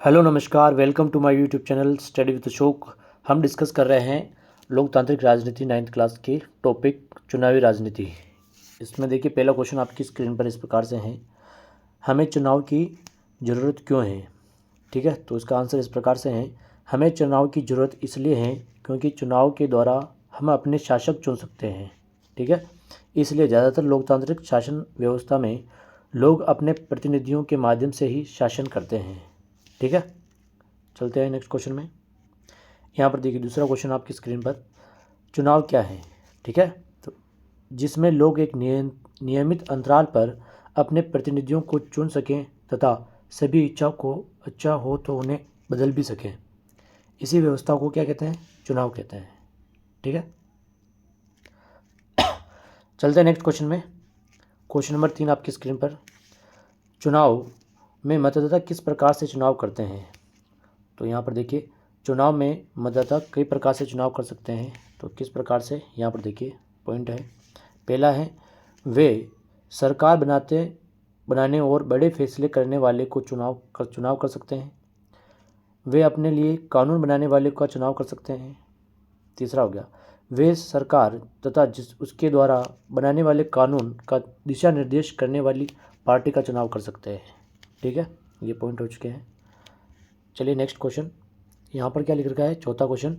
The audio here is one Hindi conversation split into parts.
हेलो नमस्कार, welcome to my YouTube channel study with Ashok. हम डिस्कस कर रहे हैं लोकतांत्रिक राजनीति 9th क्लास के टॉपिक चुनावी राजनीति। इसमें देखिए पहला क्वेश्चन आपकी स्क्रीन पर इस प्रकार से है, हमें चुनाव की ज़रूरत क्यों है। ठीक है, तो इसका आंसर इस प्रकार से है, हमें चुनाव की ज़रूरत इसलिए है क्योंकि चुनाव के द्वारा हम अपने शासक चुन सकते हैं। ठीक है, इसलिए ज़्यादातर लोकतांत्रिक शासन व्यवस्था में लोग अपने प्रतिनिधियों के माध्यम से ही शासन करते हैं। ठीक है, चलते हैं नेक्स्ट क्वेश्चन में। यहाँ पर देखिए दूसरा क्वेश्चन आपकी स्क्रीन पर, चुनाव क्या है। ठीक है, तो जिसमें लोग एक नियमित अंतराल पर अपने प्रतिनिधियों को चुन सकें तथा सभी इच्छा हो तो उन्हें बदल भी सकें, इसी व्यवस्था को क्या कहते हैं, चुनाव कहते हैं। ठीक है, चलते हैं नेक्स्ट क्वेश्चन में। क्वेश्चन नंबर 3 आपकी स्क्रीन पर, चुनाव में मतदाता किस प्रकार से चुनाव करते हैं। तो यहाँ पर देखिए चुनाव में मतदाता कई प्रकार से चुनाव कर सकते हैं। तो किस प्रकार से, यहाँ पर देखिए पॉइंट है। पहला है, वे सरकार बनाने और बड़े फैसले करने वाले को चुनाव कर सकते हैं। वे अपने लिए कानून बनाने वाले का चुनाव कर सकते हैं। तीसरा हो गया, वे सरकार तथा उसके द्वारा बनाने वाले कानून का दिशा निर्देश करने वाली पार्टी का चुनाव कर सकते हैं। ठीक है, ये पॉइंट हो चुके हैं। चलिए नेक्स्ट क्वेश्चन, यहाँ पर क्या लिख रखा है, चौथा क्वेश्चन,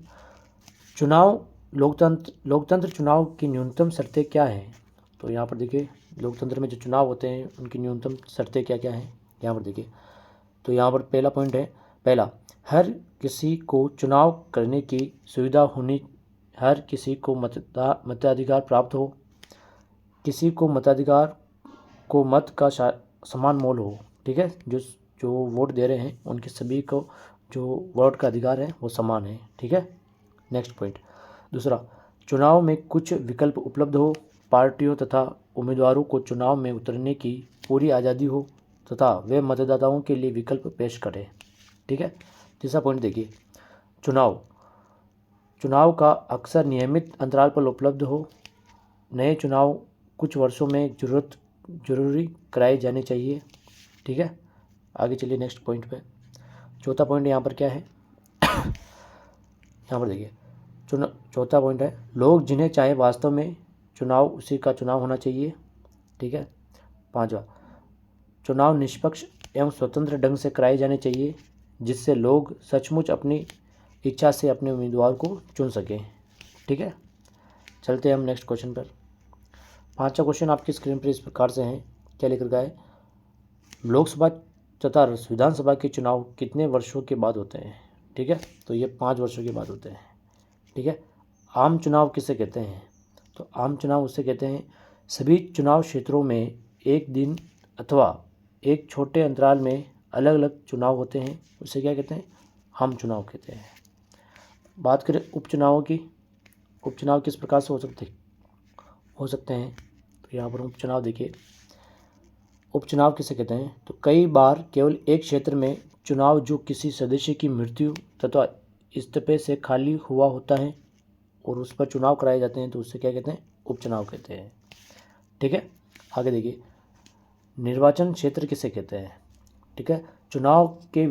चुनाव लोकतंत्र चुनाव की न्यूनतम शर्तें क्या हैं। तो यहाँ पर देखिए लोकतंत्र में जो चुनाव होते हैं उनकी न्यूनतम शर्तें क्या क्या हैं, यहाँ पर देखिए। तो यहाँ पर पहला पॉइंट है, पहला, हर किसी को चुनाव करने की सुविधा होनी, हर किसी को मताधिकार प्राप्त हो, किसी को मताधिकार को मत का समान मोल हो। ठीक है, जो वोट दे रहे हैं उनके सभी को जो वोट का अधिकार है वो समान है। ठीक है, नेक्स्ट पॉइंट। दूसरा, चुनाव में कुछ विकल्प उपलब्ध हो, पार्टियों तथा उम्मीदवारों को चुनाव में उतरने की पूरी आज़ादी हो तथा वे मतदाताओं के लिए विकल्प पेश करें। ठीक है, तीसरा पॉइंट देखिए, चुनाव का अक्सर नियमित अंतराल पर उपलब्ध हो, नए चुनाव कुछ वर्षों में जरूरी कराए जाने चाहिए। ठीक है, आगे चलिए नेक्स्ट पॉइंट पे। चौथा पॉइंट यहाँ पर क्या है, यहाँ पर देखिए चौथा पॉइंट है, लोग जिन्हें चाहे वास्तव में चुनाव उसी का चुनाव होना चाहिए। ठीक है, पांचवा, चुनाव निष्पक्ष एवं स्वतंत्र ढंग से कराए जाने चाहिए जिससे लोग सचमुच अपनी इच्छा से अपने उम्मीदवार को चुन सकें। ठीक है, चलते हैं हम नेक्स्ट क्वेश्चन पर। पांचवा क्वेश्चन आपकी स्क्रीन पर इस प्रकार से है, क्या लिख रखा है, लोकसभा तथा विधानसभा के चुनाव कितने वर्षों के बाद होते हैं। ठीक है, तो ये 5 वर्षों के बाद होते हैं। ठीक है, आम चुनाव किसे कहते हैं, तो आम चुनाव उसे कहते हैं सभी चुनाव क्षेत्रों में एक दिन अथवा एक छोटे अंतराल में अलग अलग चुनाव होते हैं, उसे क्या कहते हैं, आम चुनाव कहते हैं। बात करें उपचुनावों की, उपचुनाव किस प्रकार से हो सकते हैं। तो यहाँ पर उपचुनाव देखिए, उपचुनाव किसे कहते हैं, तो कई बार केवल एक क्षेत्र में चुनाव जो किसी सदस्य की मृत्यु तथा इस्तीफे से खाली हुआ होता है और उस पर चुनाव कराए जाते हैं, तो उससे क्या कहते हैं, उपचुनाव कहते हैं। ठीक है, आगे देखिए, निर्वाचन क्षेत्र किसे कहते हैं। ठीक है, चुनाव के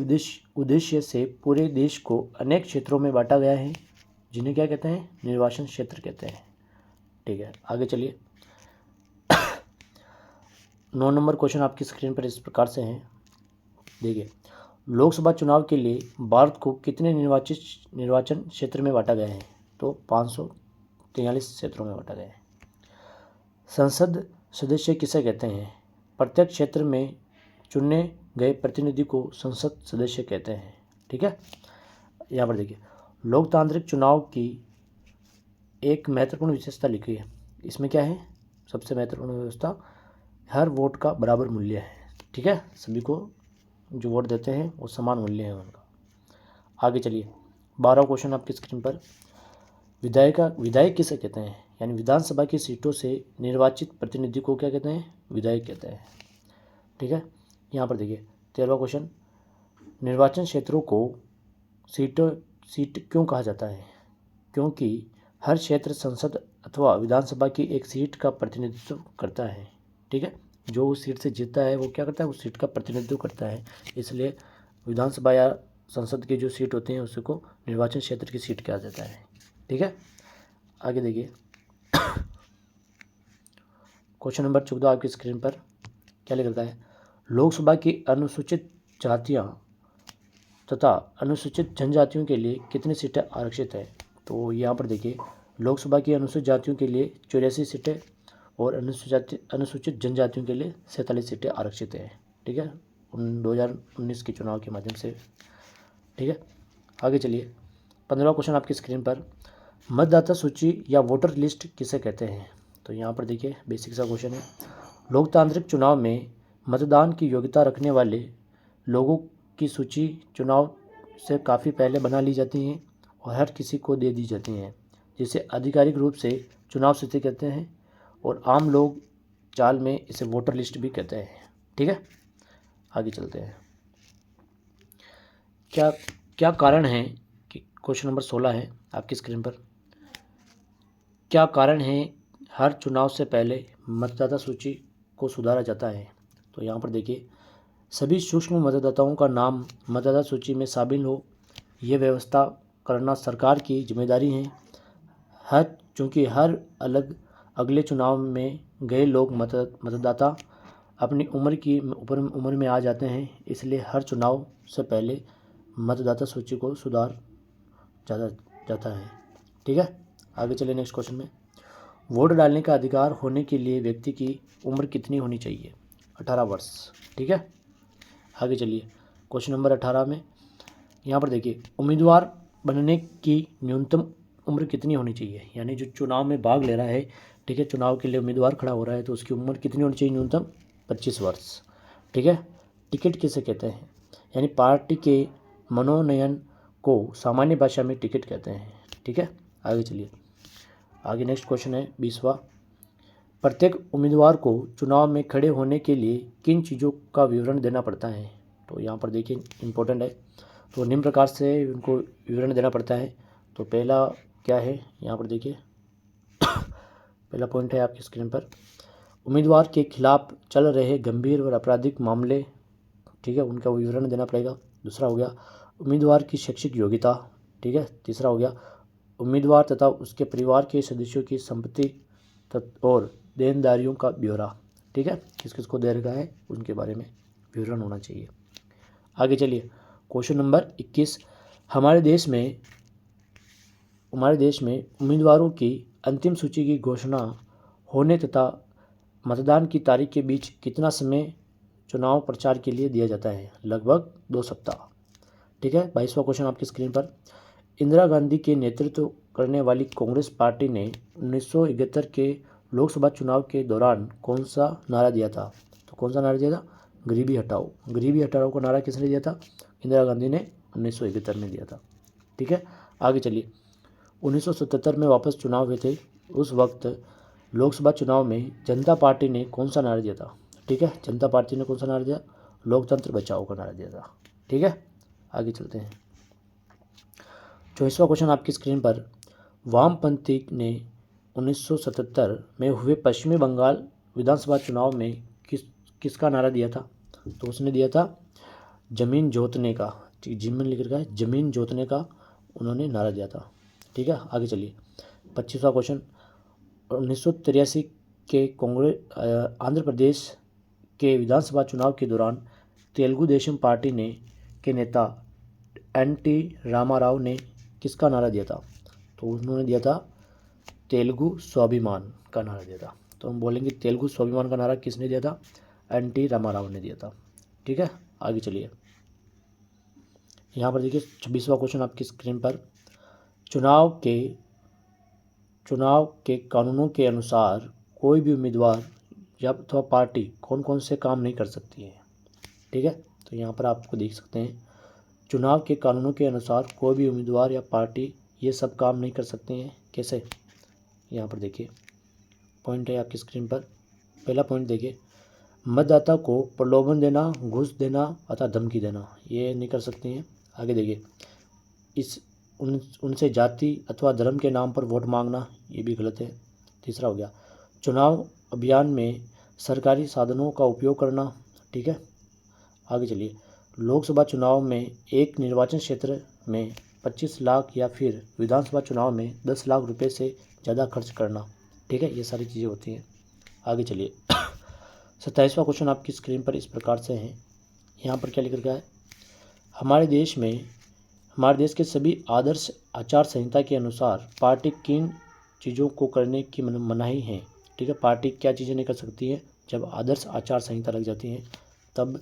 उद्देश्य से पूरे देश को अनेक क्षेत्रों में बांटा गया है जिन्हें क्या कहते हैं, निर्वाचन क्षेत्र कहते हैं। ठीक है, आगे चलिए। 9 नंबर क्वेश्चन आपकी स्क्रीन पर इस प्रकार से हैं, देखिए, लोकसभा चुनाव के लिए भारत को कितने निर्वाचन क्षेत्र में बांटा गया है, तो 543 क्षेत्रों में बांटा गया है। संसद सदस्य किसे कहते हैं, प्रत्येक क्षेत्र में चुने गए प्रतिनिधि को संसद सदस्य कहते हैं। ठीक है, यहाँ पर देखिए, लोकतांत्रिक चुनाव की एक महत्वपूर्ण विशेषता लिखी है, इसमें क्या है, सबसे महत्वपूर्ण व्यवस्था, हर वोट का बराबर मूल्य है। ठीक है, सभी को जो वोट देते हैं वो समान मूल्य है उनका। आगे चलिए, 12वां क्वेश्चन आपकी स्क्रीन पर, विधायक किसे कहते हैं, यानी विधानसभा की सीटों से निर्वाचित प्रतिनिधि को क्या कहते हैं, विधायक कहते हैं। ठीक है, यहाँ पर देखिए 13वां क्वेश्चन, निर्वाचन क्षेत्रों को सीट क्यों कहा जाता है, क्योंकि हर क्षेत्र संसद अथवा विधानसभा की एक सीट का प्रतिनिधित्व करता है। ठीक है, जो उस सीट से जीतता है वो क्या करता है, उस सीट का प्रतिनिधित्व करता है, इसलिए विधानसभा या संसद की जो सीट होती हैं उसी को निर्वाचन क्षेत्र की सीट कहा जाता है। ठीक है, आगे देखिए क्वेश्चन नंबर 14 आपकी स्क्रीन पर क्या लिखा रहता है, लोकसभा की अनुसूचित जातियां तथा अनुसूचित जनजातियों के लिए कितनी सीटें आरक्षित है। तो यहाँ पर देखिए लोकसभा की अनुसूचित जातियों के लिए 84 सीटें और अनुसूचित जनजातियों के लिए 47 सीटें आरक्षित है। ठीक है, 2019 के चुनाव के माध्यम से। ठीक है, आगे चलिए 15वां क्वेश्चन आपकी स्क्रीन पर, मतदाता सूची या वोटर लिस्ट किसे कहते हैं। तो यहाँ पर देखिए बेसिक सा क्वेश्चन है, लोकतांत्रिक चुनाव में मतदान की योग्यता रखने वाले लोगों की सूची चुनाव से काफ़ी पहले बना ली जाती हैं और हर किसी को दे दी जाती हैं, जिसे आधिकारिक रूप से चुनाव सूची कहते हैं और आम लोग चाल में इसे वोटर लिस्ट भी कहते हैं। ठीक है, आगे चलते हैं। क्या क्या कारण है कि क्वेश्चन नंबर 16 है आपकी स्क्रीन पर, क्या कारण है हर चुनाव से पहले मतदाता सूची को सुधारा जाता है। तो यहाँ पर देखिए सभी सूक्ष्म मतदाताओं का नाम मतदाता सूची में शामिल हो, ये व्यवस्था करना सरकार की जिम्मेदारी है। चूँकि हर अगले चुनाव में गए लोग मतदाता अपनी उम्र में आ जाते हैं, इसलिए हर चुनाव से पहले मतदाता सूची को सुधार जाता है। ठीक है, आगे चलिए नेक्स्ट क्वेश्चन में, वोट डालने का अधिकार होने के लिए व्यक्ति की उम्र कितनी होनी चाहिए। 18 वर्ष। ठीक है, आगे चलिए क्वेश्चन नंबर 18 में यहाँ पर देखिए उम्मीदवार बनने की न्यूनतम उम्र कितनी होनी चाहिए, यानी जो चुनाव में भाग ले रहा है, ठीक है, चुनाव के लिए उम्मीदवार खड़ा हो रहा है तो उसकी उम्र कितनी होनी चाहिए, न्यूनतम 25 वर्ष। ठीक है, टिकट किसे कहते हैं, यानी पार्टी के मनोनयन को सामान्य भाषा में टिकट कहते हैं। ठीक है, आगे चलिए आगे नेक्स्ट क्वेश्चन है 20वां, प्रत्येक उम्मीदवार को चुनाव में खड़े होने के लिए किन चीज़ों का विवरण देना पड़ता है। तो यहाँ पर देखिए इम्पोर्टेंट है, तो निम्न प्रकार से उनको विवरण देना पड़ता है। तो पहला क्या है, यहाँ पर देखिए पहला पॉइंट है आपकी स्क्रीन पर, उम्मीदवार के खिलाफ चल रहे गंभीर और आपराधिक मामले, ठीक है, उनका विवरण देना पड़ेगा। दूसरा हो गया उम्मीदवार की शैक्षिक योग्यता। ठीक है, तीसरा हो गया उम्मीदवार तथा उसके परिवार के सदस्यों की संपत्ति और देनदारियों का ब्यौरा। ठीक है, किस किस को दे रखा है उनके बारे में विवरण होना चाहिए। आगे चलिए क्वेश्चन नंबर 21, हमारे देश में उम्मीदवारों की अंतिम सूची की घोषणा होने तथा मतदान की तारीख के बीच कितना समय चुनाव प्रचार के लिए दिया जाता है। लगभग 2 सप्ताह। ठीक है, 22वां क्वेश्चन आपकी स्क्रीन पर, इंदिरा गांधी के नेतृत्व करने वाली कांग्रेस पार्टी ने 1971 के लोकसभा चुनाव के दौरान कौन सा नारा दिया था। तो कौन सा नारा दिया था, गरीबी हटाओ। गरीबी हटाओ का नारा किसने दिया था, इंदिरा गांधी ने 1971 में दिया था। ठीक है, आगे चलिए 1977 में वापस चुनाव हुए थे, उस वक्त लोकसभा चुनाव में जनता पार्टी ने कौन सा नारा दिया था। ठीक है, जनता पार्टी ने कौन सा नारा दिया, लोकतंत्र बचाओ का नारा दिया था। ठीक है, आगे चलते हैं 24वां क्वेश्चन आपकी स्क्रीन पर, वामपंथी ने 1977 में हुए पश्चिमी बंगाल विधानसभा चुनाव में किसका नारा दिया था। तो उसने दिया था जमीन जोतने का। जिनमें लिख रखा है जमीन जोतने का उन्होंने नारा दिया था। ठीक है, आगे चलिए 25वां क्वेश्चन, 1983 के कांग्रेस आंध्र प्रदेश के विधानसभा चुनाव के दौरान तेलुगु देशम पार्टी के नेता एन.टी. रामाराव ने किसका नारा दिया था। तो उन्होंने दिया था तेलुगु स्वाभिमान का नारा दिया था। तो हम बोलेंगे तेलुगु स्वाभिमान का नारा किसने दिया था, एन.टी. रामाराव ने दिया था। ठीक है, आगे चलिए यहाँ पर देखिए 26वां क्वेश्चन आपकी स्क्रीन पर, चुनाव के कानूनों के अनुसार कोई भी उम्मीदवार या अथवा पार्टी कौन कौन से काम नहीं कर सकती है। ठीक है, तो यहाँ पर आपको देख सकते हैं चुनाव के कानूनों के अनुसार कोई भी उम्मीदवार या पार्टी ये सब काम नहीं कर सकते हैं। कैसे, यहाँ पर देखिए पॉइंट है आपकी स्क्रीन पर। पहला पॉइंट देखिए, मतदाता को प्रलोभन देना, घूस देना अथवा धमकी देना, ये नहीं कर सकते हैं। आगे देखिए उनसे जाति अथवा धर्म के नाम पर वोट मांगना, ये भी गलत है। तीसरा हो गया चुनाव अभियान में सरकारी साधनों का उपयोग करना। ठीक है, आगे चलिए लोकसभा चुनाव में एक निर्वाचन क्षेत्र में 25 लाख या फिर विधानसभा चुनाव में 10 लाख रुपए से ज़्यादा खर्च करना। ठीक है, ये सारी चीज़ें होती हैं। आगे चलिए 27वां क्वेश्चन आपकी स्क्रीन पर इस प्रकार से है। यहाँ पर क्या लिख रखा है, हमारे देश के सभी आदर्श आचार संहिता के अनुसार पार्टी किन चीज़ों को करने की मनाही है। ठीक है, पार्टी क्या चीज़ें नहीं कर सकती है, जब आदर्श आचार संहिता लग जाती है तब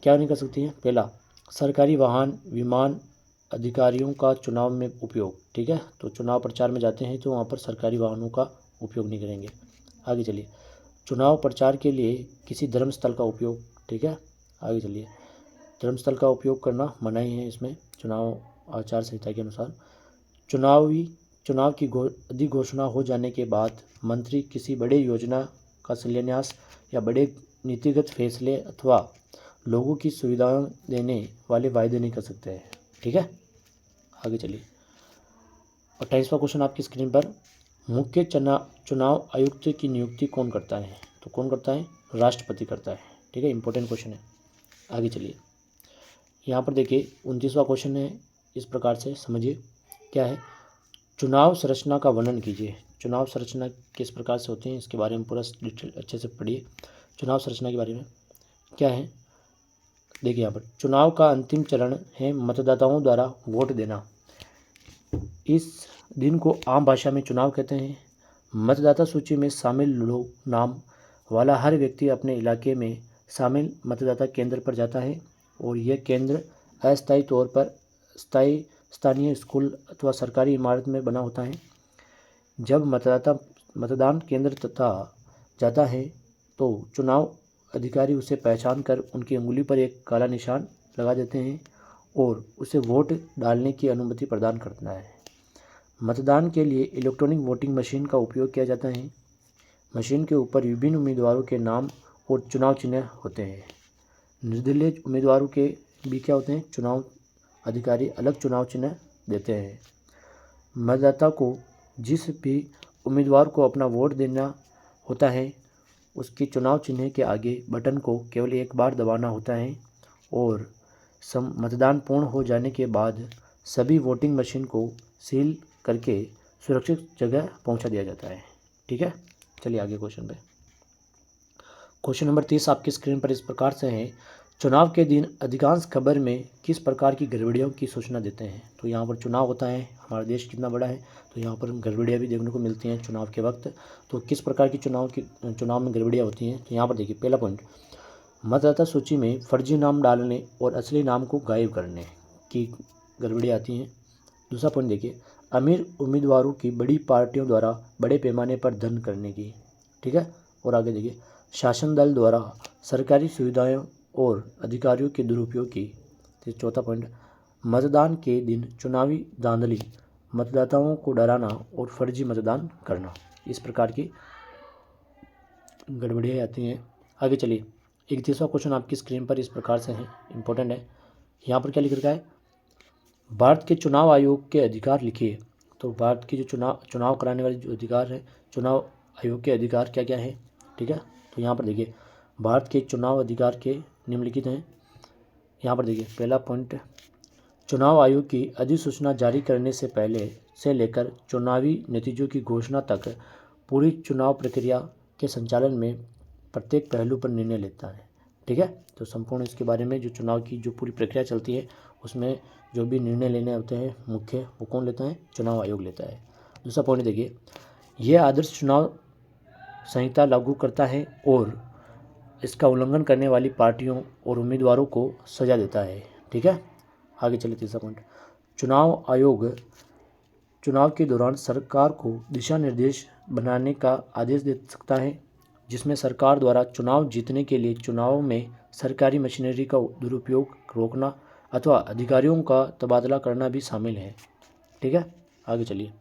क्या नहीं कर सकती है। पहला, सरकारी वाहन विमान अधिकारियों का चुनाव में उपयोग। ठीक है, तो चुनाव प्रचार में जाते हैं तो वहाँ पर सरकारी वाहनों का उपयोग नहीं करेंगे। आगे चलिए, चुनाव प्रचार के लिए किसी धर्मस्थल का उपयोग। ठीक है, आगे चलिए, धर्मस्थल का उपयोग करना मनाही है इसमें चुनाव आचार संहिता के अनुसार। चुनाव की अधिघोषणा हो जाने के बाद मंत्री किसी बड़े योजना का शिलान्यास या बड़े नीतिगत फैसले अथवा लोगों की सुविधाएं देने वाले वायदे नहीं कर सकते हैं। ठीक है, आगे चलिए 28वां क्वेश्चन आपकी स्क्रीन पर, मुख्य चुनाव आयुक्त की नियुक्ति कौन करता है। तो कौन करता है, राष्ट्रपति करता है। ठीक है, इंपॉर्टेंट क्वेश्चन है। आगे चलिए, यहाँ पर देखिए 29वां क्वेश्चन है, इस प्रकार से समझिए क्या है, चुनाव संरचना का वर्णन कीजिए। चुनाव संरचना किस प्रकार से होती है इसके बारे में पूरा डिटेल अच्छे से पढ़िए। चुनाव संरचना के बारे में क्या है, देखिए यहाँ पर चुनाव का अंतिम चरण है मतदाताओं द्वारा वोट देना। इस दिन को आम भाषा में चुनाव कहते हैं। मतदाता सूची में शामिल लोग नाम वाला हर व्यक्ति अपने इलाके में शामिल मतदाता केंद्र पर जाता है और यह केंद्र अस्थायी तौर पर स्थानीय स्कूल अथवा सरकारी इमारत में बना होता है। जब मतदान केंद्र तथा जाता है तो चुनाव अधिकारी उसे पहचान कर उनकी अंगुली पर एक काला निशान लगा देते हैं और उसे वोट डालने की अनुमति प्रदान करता है। मतदान के लिए इलेक्ट्रॉनिक वोटिंग मशीन का उपयोग किया जाता है। मशीन के ऊपर विभिन्न उम्मीदवारों के नाम और चुनाव चिन्ह होते हैं। निर्दलीय उम्मीदवारों के भी क्या होते हैं, चुनाव अधिकारी अलग चुनाव चिन्ह देते हैं। मतदाता को जिस भी उम्मीदवार को अपना वोट देना होता है उसकी चुनाव चिन्ह के आगे बटन को केवल एक बार दबाना होता है और मतदान पूर्ण हो जाने के बाद सभी वोटिंग मशीन को सील करके सुरक्षित जगह पहुंचा दिया जाता है। ठीक है, चलिए आगे क्वेश्चन पे। क्वेश्चन नंबर 30 आपकी स्क्रीन पर इस प्रकार से है, चुनाव के दिन अधिकांश खबर में किस प्रकार की गड़बड़ियों की सूचना देते हैं। तो यहाँ पर चुनाव होता है, हमारा देश कितना बड़ा है तो यहाँ पर गड़बड़ियाँ भी देखने को मिलती हैं चुनाव के वक्त। तो किस प्रकार की चुनाव में गड़बड़ियाँ होती हैं, तो यहाँ पर देखिए पहला पॉइंट, मतदाता सूची में फर्जी नाम डालने और असली नाम को गायब करने की गड़बड़ियाँ आती हैं। दूसरा पॉइंट देखिए, अमीर उम्मीदवारों की बड़ी पार्टियों द्वारा बड़े पैमाने पर धन करने की। ठीक है, और आगे देखिए, शासन दल द्वारा सरकारी सुविधाएं और अधिकारियों के दुरुपयोग की। तो चौथा पॉइंट, मतदान के दिन चुनावी धांधली, मतदाताओं को डराना और फर्जी मतदान करना। इस प्रकार की गड़बड़ियाँ आती हैं। आगे चलिए 31वां क्वेश्चन आपकी स्क्रीन पर इस प्रकार से है, इंपॉर्टेंट है। यहाँ पर क्या लिख रखा है, भारत के चुनाव आयोग के अधिकार लिखिए। तो भारत की जो चुनाव कराने वाले जो अधिकार है, चुनाव आयोग के अधिकार क्या क्या है। ठीक है, तो यहाँ पर देखिए भारत के चुनाव अधिकार के निम्नलिखित हैं। यहाँ पर देखिए पहला पॉइंट, चुनाव आयोग की अधिसूचना जारी करने से पहले से लेकर चुनावी नतीजों की घोषणा तक पूरी चुनाव प्रक्रिया के संचालन में प्रत्येक पहलू पर निर्णय लेता है। ठीक है, तो संपूर्ण इसके बारे में जो चुनाव की जो पूरी प्रक्रिया चलती है उसमें जो भी निर्णय लेने होते हैं मुख्य, वो कौन लेता है, चुनाव आयोग लेता है। दूसरा पॉइंट देखिए, यह आदर्श चुनाव संहिता लागू करता है और इसका उल्लंघन करने वाली पार्टियों और उम्मीदवारों को सजा देता है। ठीक है, आगे चलिए तीसरा पॉइंट, चुनाव आयोग चुनाव के दौरान सरकार को दिशा निर्देश बनाने का आदेश दे सकता है, जिसमें सरकार द्वारा चुनाव जीतने के लिए चुनाव में सरकारी मशीनरी का दुरुपयोग रोकना अथवा अधिकारियों का तबादला करना भी शामिल है। ठीक है, आगे चलिए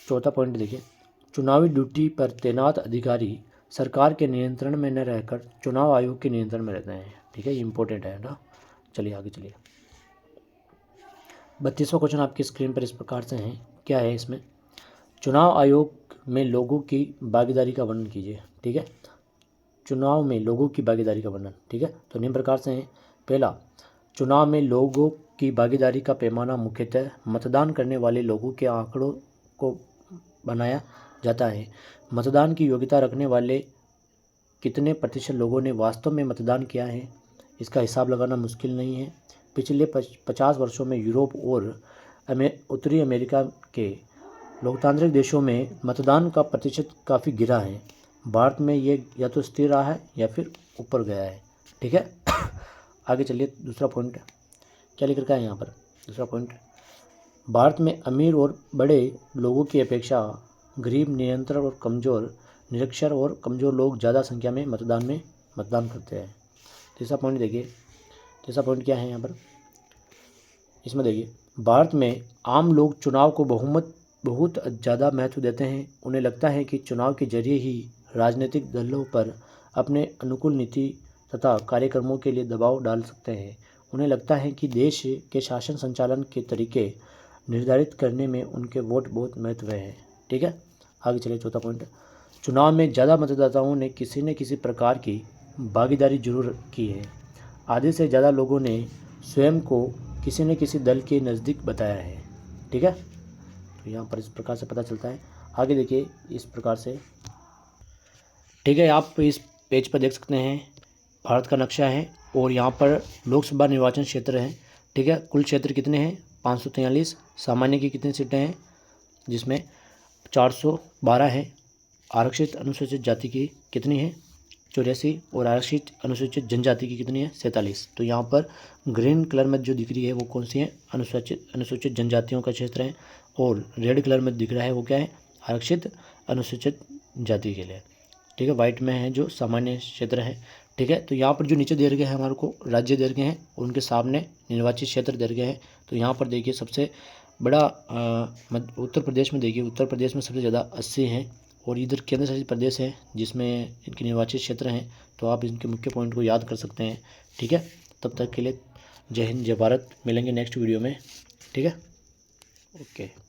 चौथा पॉइंट देखिए, चुनावी ड्यूटी पर तैनात अधिकारी सरकार के नियंत्रण में न रहकर चुनाव आयोग के नियंत्रण में रहते हैं। ठीक है, ये इंपॉर्टेंट है ना। चलिए आगे चलिए 32वां क्वेश्चन आपकी स्क्रीन पर इस प्रकार से है, क्या है इसमें, चुनाव आयोग में लोगों की भागीदारी का वर्णन कीजिए। ठीक है, चुनाव में लोगों की भागीदारी का वर्णन। ठीक है, तो निम्न प्रकार से हैं, पहला, चुनाव में लोगों की भागीदारी का पैमाना मुख्यतः मतदान करने वाले लोगों के आंकड़ों को बनाया जाता है। मतदान की योग्यता रखने वाले कितने प्रतिशत लोगों ने वास्तव में मतदान किया है, इसका हिसाब लगाना मुश्किल नहीं है। पिछले 50 वर्षों में यूरोप और उत्तरी अमेरिका के लोकतांत्रिक देशों में मतदान का प्रतिशत काफ़ी गिरा है। भारत में ये या तो स्थिर रहा है या फिर ऊपर गया है। ठीक है। आगे चलिए, दूसरा पॉइंट क्या लिख रखा है यहाँ पर। दूसरा पॉइंट, भारत में अमीर और बड़े लोगों की अपेक्षा गरीब, निरंतर और कमज़ोर, निरक्षर और कमज़ोर लोग ज़्यादा संख्या में मतदान करते हैं। तीसरा पॉइंट देखिए, तीसरा पॉइंट क्या है यहाँ पर, इसमें देखिए, भारत में आम लोग चुनाव को बहुत ज़्यादा महत्व देते हैं। उन्हें लगता है कि चुनाव के जरिए ही राजनीतिक दलों पर अपने अनुकूल नीति तथा कार्यक्रमों के लिए दबाव डाल सकते हैं। उन्हें लगता है कि देश के शासन संचालन के तरीके निर्धारित करने में उनके वोट बहुत महत्व है। ठीक है। आगे चलिए, चौथा पॉइंट, चुनाव में ज़्यादा मतदाताओं ने किसी न किसी प्रकार की भागीदारी जरूर की है। आधे से ज़्यादा लोगों ने स्वयं को किसी न किसी दल के नज़दीक बताया है। ठीक है। तो यहाँ पर इस प्रकार से पता चलता है। आगे देखिए इस प्रकार से। ठीक है, आप इस पेज पर देख सकते हैं भारत का नक्शा है और यहाँ पर लोकसभा निर्वाचन क्षेत्र है। ठीक है। कुल क्षेत्र कितने हैं, 543। सामान्य की कितनी सीटें हैं, जिसमें 412 है। आरक्षित अनुसूचित जाति की कितनी है, 84। और आरक्षित अनुसूचित जनजाति की कितनी है, 47। तो यहाँ पर ग्रीन कलर में जो दिख रही है वो कौन सी है, अनुसूचित जनजातियों का क्षेत्र है। और रेड कलर में दिख रहा है वो क्या है, आरक्षित अनुसूचित जाति के लिए। ठीक है। वाइट में है जो सामान्य क्षेत्र है। ठीक है। तो यहाँ पर जो नीचे दे रखे हैं हमारे को राज्य दे रखे हैं और उनके सामने निर्वाचित क्षेत्र दे रखे हैं। तो यहाँ पर देखिए सबसे बड़ा उत्तर प्रदेश में, देखिए उत्तर प्रदेश में सबसे ज़्यादा 80 हैं और इधर केंद्र शासित प्रदेश है जिसमें इनके निर्वाचित क्षेत्र हैं। तो आप इनके मुख्य पॉइंट को याद कर सकते हैं। ठीक है। तब तक के लिए जय हिंद, जय भारत। मिलेंगे नेक्स्ट वीडियो में। ठीक है। ओके।